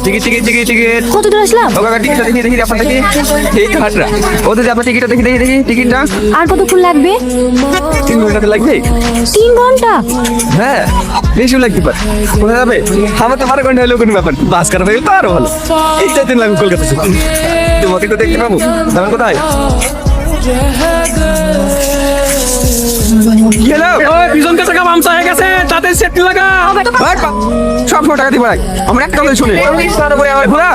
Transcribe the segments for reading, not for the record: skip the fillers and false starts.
Ticket ticket ticket ticket কত দূর আসলাম? ও কাকা টিকিটটা দেখি দেখি আপনার দেখি এই তো হাটরা ও দিদি আপনার টিকিটটা দেখি দেখি দেখি টিকিটটা আর কতক্ষণ লাগবে? 3 ঘন্টাতে লাগবে। 3 ঘন্টা? হ্যাঁ বেশি লাগতে পারে। কোথায় যাবে? আমার তো 12 ঘন্টা হলেও কোনো ব্যাপার, বাস কাটা হয়ে তো আরো ভালো। এই 4 দিন লাগবে কলকাতা থেকে। তোমাকে তো দেখতে পাবো। যাবেন কোথায়? গেলো পিছন কাছে গামছা হয়ে গেছে, তাতে সেট লাগা। সব টাকা দিবে আমরা একটা কথা শুনি তারপরে আমার ঘোরা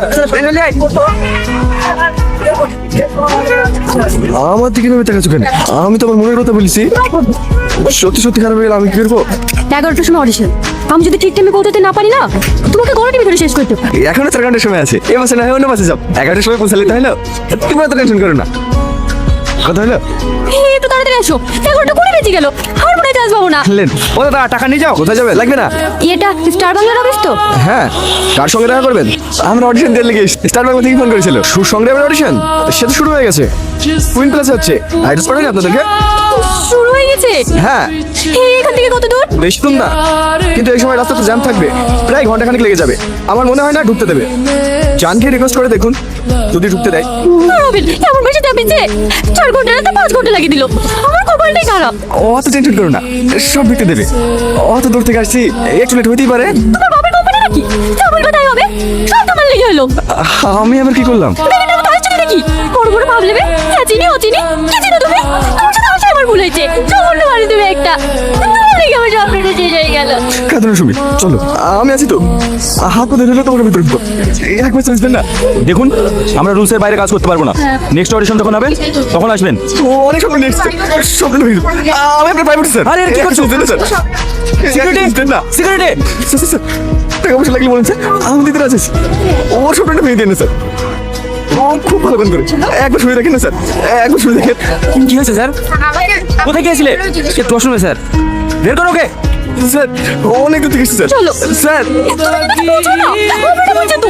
আমার দিকে ভেবে দেখাচ্ছ কেন? আমি তো আমার মনের কথা বলেছি। সত্যি সত্যি খারাপ হয়ে গেলে আমি কি করবো? 11টার সময় অডিশন। আমি যদি ঠিক টাইমে পৌঁছাতে না পারি না, তোমাকে গড়াটির ভিতরে শেষ করতে হবে। এখনো 4 ঘন্টার সময় আছে। এ মাসে না হয় অন্য মাসে যাও। 11টার সময় পৌঁছালে তো হলো। তুমি এত টেনশন করো না। কথা হলো? একটু তাড়াতাড়ি আসো, 11টা 20 বেজে গেল। আর মনে চান্স পাবো না। লেন ও দাদা টাকা নিয়ে যাও। কোথায় যাবে? লাগবে না। এটা স্টার বাংলার অফিস তো? হ্যাঁ কার সঙ্গে দেখা করবেন? আমরা অডিশন দিয়ে লেগে স্টার বাংলা থেকে ফোন করেছিল। সুসংগ্রামের অডিশন সে তো শুরু হয়ে গেছে। কুইন প্লাসে হচ্ছে। আইডিস পড়ে আপনাদেরকে? শুরু হয়ে গেছে? হ্যাঁ এখান থেকে কত দূর? বেশি দূর না, কিন্তু এই সময় রাস্তাতে জ্যাম থাকবে। প্রায় ঘন্টাখানেক লেগে যাবে। আমার মনে হয় না ঢুকতে দেবে। জানকে রিকোয়েস্ট করে দেখুন যদি ঢুকতে দেয়। রবিন এমন বেশি চাপিয়েছে, 4 ঘন্টা রাতে 5 ঘন্টা লাগিয়ে দিল। আমার কপালটাই খারাপ। অত টেনশন করো না, সব ঢুকতে দেবে। অত দূর থেকে আসছি, একটু লেট হইতেই পারে। তোমার বাবার কোম্পানি নাকি? চাকরি কোথায় হবে? সব তোমার লেগে হলো। আমি আবার কি করলাম? দেখেন আমি তো আসছি নাকি? বড় বড় ভাব নেবে। হ্যাঁ চিনি ও চিনি। কি চিনো তুমি? তোমার সাথে আসলে আমার ভুল হয়েছে। চলো বাড়ি তুমি একটা। তোমার লেগে আমার স্বপ্নটা শেষ হয়ে গেল। কাঁদো সুমি, চলো আমি আছি তো। হাত পা ধরে তোমার ভিতরে ঢুকবো। একবার চাইবেন না। দেখুন আমরা রুলসের বাইরে কাজ করতে পারবো না। নেক্সট অডিশন যখন হবে তখন আসবেন। অনেক স্বপ্ন নিয়ে এসছে। স্বপ্ন হয়ে যাবে। আমি আপনার প্রাইভেট স্যার। আরে কি করছো? স্যার সিকিউরিটি না সিগারেটে স্যার টাকা পয়সা লাগলে বলেন স্যার, আমি দিতে রাজি আছি। ওর স্বপ্নটা ভেঙে দেন স্যার। ও খুব ভালো গান করে। একবার শুনে দেখেন না স্যার, একবার শুনে দেখেন। কি হয়েছে স্যার? কোথায় গিয়েছিলে? একটু অসময় স্যার, বের করো ওকে। স্যার অনেক দূর থেকে এসেছে স্যার। চলো। স্যার তুমি তো পৌঁছো না। আমার বলছে তো।